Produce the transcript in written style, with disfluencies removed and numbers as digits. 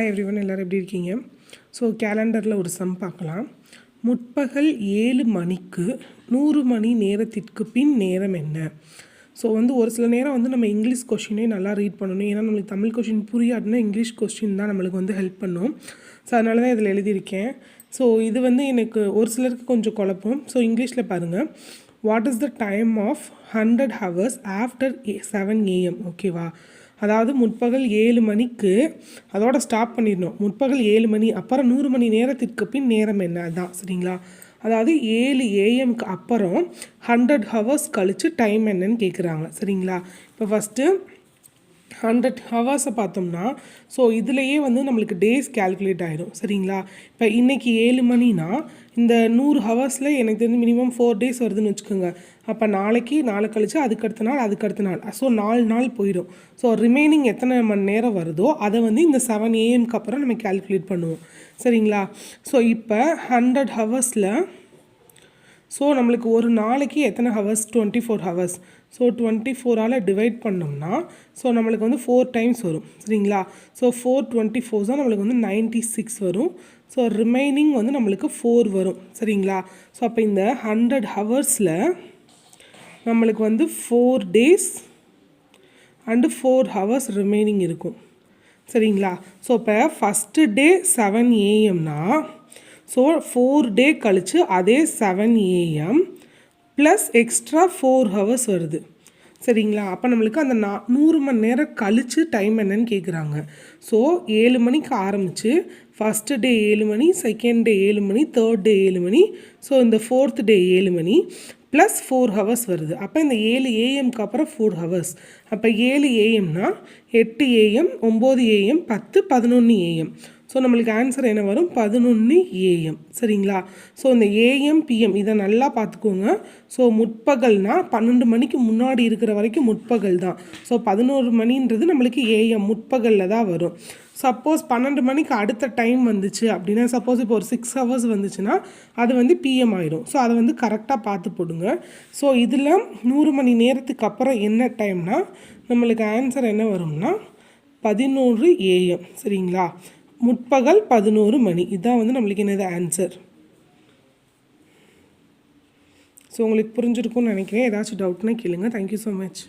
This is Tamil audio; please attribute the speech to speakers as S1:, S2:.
S1: ஹாய் எவ்ரிவன், எல்லோரும் எப்படி இருக்கீங்க? ஸோ கேலண்டரில் ஒரு சம் பார்க்கலாம். முற்பகல் 7 மணிக்கு 100 மணி நேரத்திற்கு பின் நேரம் என்ன? ஸோ ஒரு சில நேரம் நம்ம இங்கிலீஷ் கொஷினே நல்லா ரீட் பண்ணணும். ஏன்னா நம்மளுக்கு தமிழ் கொஷின் புரியாதுன்னா இங்கிலீஷ் கொஸ்டின் தான் நம்மளுக்கு ஹெல்ப் பண்ணும். ஸோ அதனால தான் இதில் எழுதியிருக்கேன். ஸோ இது எனக்கு ஒரு சிலருக்கு கொஞ்சம் குழப்பம். ஸோ இங்கிலீஷில் பாருங்கள். What is the time of 100 hours after 7 AM? ஓகேவா? அதாவது முற்பகல் 7 மணிக்கு அதோட ஸ்டாப் பண்ணிடணும். முற்பகல் 7 மணி அப்புறம் 100 மணி நேரத்திற்கு பின் நேரம் என்ன? அதுதான் சரிங்களா? அதாவது 7 AM அப்புறம் 100 hours கழித்து டைம் என்னன்னு கேட்குறாங்க. சரிங்களா? இப்போ ஃபஸ்ட்டு 100 ஹவர்ஸை பார்த்தோம்னா ஸோ இதுலேயே நம்மளுக்கு டேஸ் கேல்குலேட் ஆகிடும். சரிங்களா? இப்போ இன்றைக்கி 7 மணினா இந்த 100 ஹவர்ஸில் எனக்கு தெரிஞ்சு மினிமம் 4 days வருதுன்னு வச்சுக்கோங்க. அப்போ நாளைக்கு நாளை கழிச்சு அதுக்கடுத்த நாள் ஸோ 4 நாள் போயிடும். ஸோ ரிமைனிங் எத்தனை மணி நேரம் வருதோ அதை இந்த 7 AM அப்புறம் நம்ம கேல்குலேட் பண்ணுவோம். சரிங்களா? ஸோ இப்போ 100 ஹவர்ஸில் ஸோ நம்மளுக்கு ஒரு நாளைக்கு எத்தனை ஹவர்ஸ்? 24 hours. ஸோ 24ஆல் டிவைட் பண்ணோம்னா ஸோ நம்மளுக்கு 4 times வரும். சரிங்களா? ஸோ 4 24 தான் நம்மளுக்கு 96 வரும். ஸோ ரிமைனிங் நம்மளுக்கு 4 வரும். சரிங்களா? ஸோ அப்போ இந்த 100 ஹவர்ஸில் நம்மளுக்கு 4 days அண்டு 4 hours ரிமைனிங் இருக்கும். சரிங்களா? ஸோ இப்போ first day 7 AM so 4 day கழித்து அதே 7 AM ப்ளஸ் எக்ஸ்ட்ரா 4 hours வருது. சரிங்களா? அப்போ நம்மளுக்கு அந்த 100 மணி நேரம் கழித்து டைம் என்னன்னு கேட்குறாங்க. ஸோ 7 மணிக்கு ஆரம்பித்து ஃபஸ்ட்டு டே 7 மணி, செகண்ட் டே 7 மணி, தேர்ட் டே 7 மணி, ஸோ இந்த 4th டே 7 மணி ப்ளஸ் 4 hours வருது. அப்போ இந்த 7 AM அப்புறம் 4 hours. அப்போ 7 AMனா 8 AM, 9 AM, 10, 11 AM. ஸோ நம்மளுக்கு ஆன்சர் என்ன வரும்? 11 AM. சரிங்களா? ஸோ இந்த AM PM இதை நல்லா பார்த்துக்கோங்க. ஸோ முற்பகல்னா 12 மணிக்கு முன்னாடி இருக்கிற வரைக்கும் முற்பகல் தான். ஸோ 11 மணின்றது நம்மளுக்கு AM முற்பகலில் தான் வரும். சப்போஸ் 12 மணிக்கு அடுத்த டைம் வந்துச்சு அப்படின்னா, சப்போஸ் இப்போ ஒரு 6 hours வந்துச்சுன்னா அது PM ஆயிடும். ஸோ அதை கரெக்டாக பார்த்து போடுங்க. ஸோ இதில் 100 மணி நேரத்துக்கு அப்புறம் என்ன டைம்னா நம்மளுக்கு ஆன்சர் என்ன வரும்னா 11 AM. சரிங்களா? முற்பகல் 11 மணி. இதுதான் நம்மளுக்கு என்னது ஆன்சர். ஸோ உங்களுக்கு புரிஞ்சிருக்கும்னு நினைக்கிறேன். ஏதாச்சும் டவுட்னா கேளுங்க. Thank you so much.